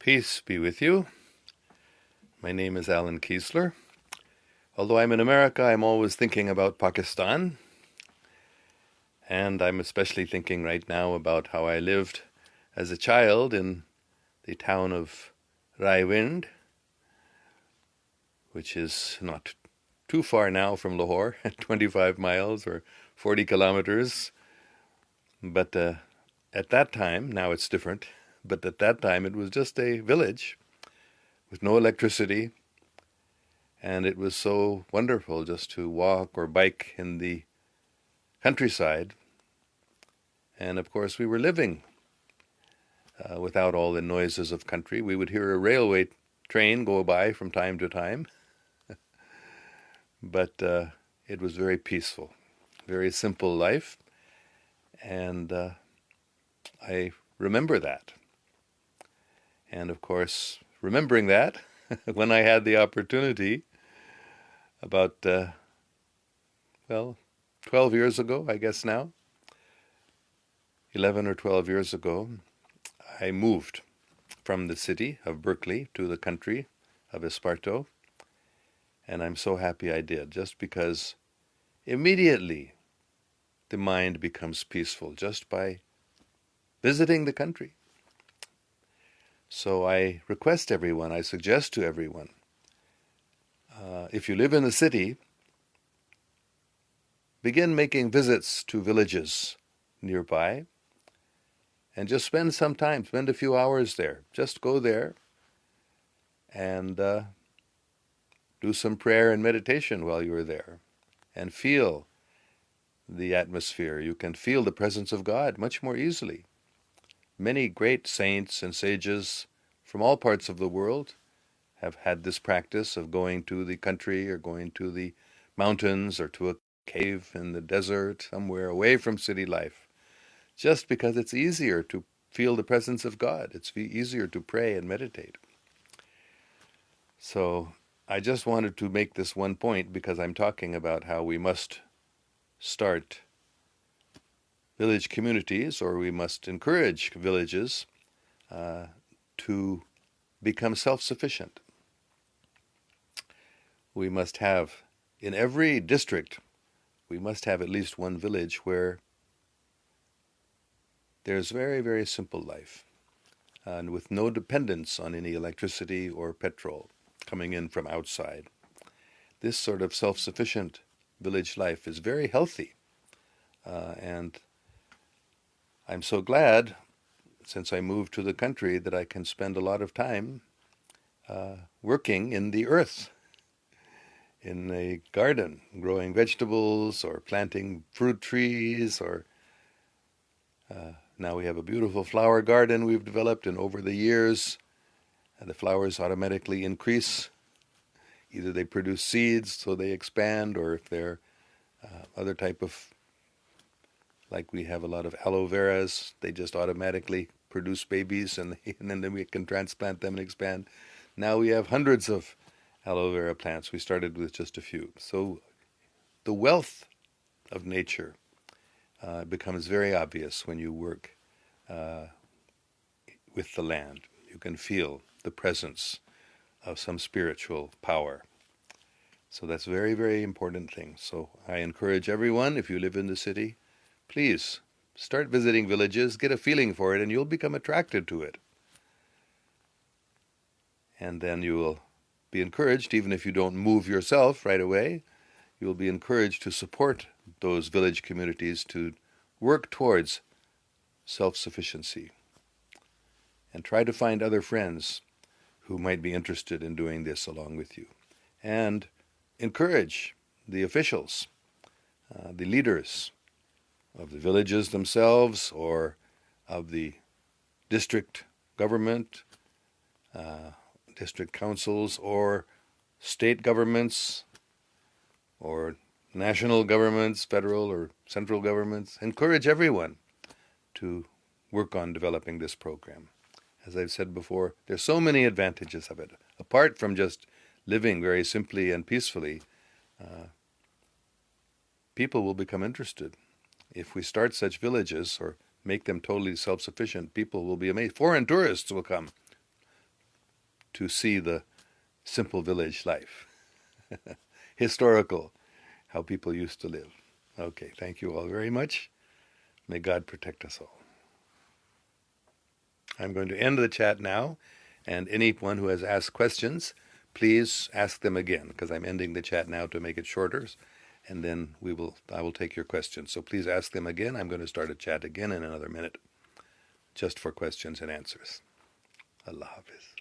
Peace be with you. My name is Allan Keislar. Although I'm in America, I'm always thinking about Pakistan. And I'm especially thinking right now about how I lived as a child in the town of Raiwind, which is not too far now from Lahore, 25 miles or 40 kilometers. But at that time, now it's different, but at that time it was just a village with no electricity. And it was so wonderful just to walk or bike in the countryside. And of course, we were living without all the noises of country. We would hear a railway train go by from time to time. But it was very peaceful, very simple life. And I remember that. And of course, remembering that, when I had the opportunity, about, 12 years ago, I guess now, 11 or 12 years ago, I moved from the city of Berkeley to the country of Esparto. And I'm so happy I did, just because immediately the mind becomes peaceful just by visiting the country. So I request everyone, I suggest to everyone, if you live in the city, begin making visits to villages nearby and just spend some time, spend a few hours there. Just go there and do some prayer and meditation while you're there and feel the atmosphere. You can feel the presence of God much more easily. Many great saints and sages from all parts of the world have had this practice of going to the country or going to the mountains or to a cave in the desert, somewhere away from city life, just because it's easier to feel the presence of God. It's easier to pray and meditate. So I just wanted to make this one point because I'm talking about how we must start village communities, or we must encourage villages to become self-sufficient. We must have, in every district, we must have at least one village where there's very, very simple life, and with no dependence on any electricity or petrol coming in from outside. This sort of self-sufficient village life is very healthy, and I'm so glad, since I moved to the country, that I can spend a lot of time working in the earth, in a garden, growing vegetables or planting fruit trees, or now we have a beautiful flower garden we've developed, and over the years the flowers automatically increase. Either they produce seeds so they expand, or if they're other type of, like we have a lot of aloe veras, they just automatically produce babies, and then we can transplant them and expand. Now we have hundreds of aloe vera plants. We started with just a few. So the wealth of nature becomes very obvious when you work with the land. You can feel the presence of some spiritual power. So that's a very, very important thing. So I encourage everyone, if you live in the city, please start visiting villages, get a feeling for it, and you'll become attracted to it. And then you will be encouraged, even if you don't move yourself right away, you will be encouraged to support those village communities to work towards self-sufficiency. And try to find other friends who might be interested in doing this along with you. And encourage the officials, the leaders of the villages themselves, or of the district government, district councils, or state governments, or national governments, federal or central governments. Encourage everyone to work on developing this program. As I've said before, there's so many advantages of it. Apart from just living very simply and peacefully, people will become interested. If we start such villages or make them totally self-sufficient, people will be amazed. Foreign tourists will come to see the simple village life. Historical, how people used to live. Okay, thank you all very much. May God protect us all. I'm going to end the chat now, and anyone who has asked questions, please ask them again, because I'm ending the chat now to make it shorter, and then I will take your questions. So please ask them again. I'm going to start a chat again in another minute, just for questions and answers. Allah Hafiz.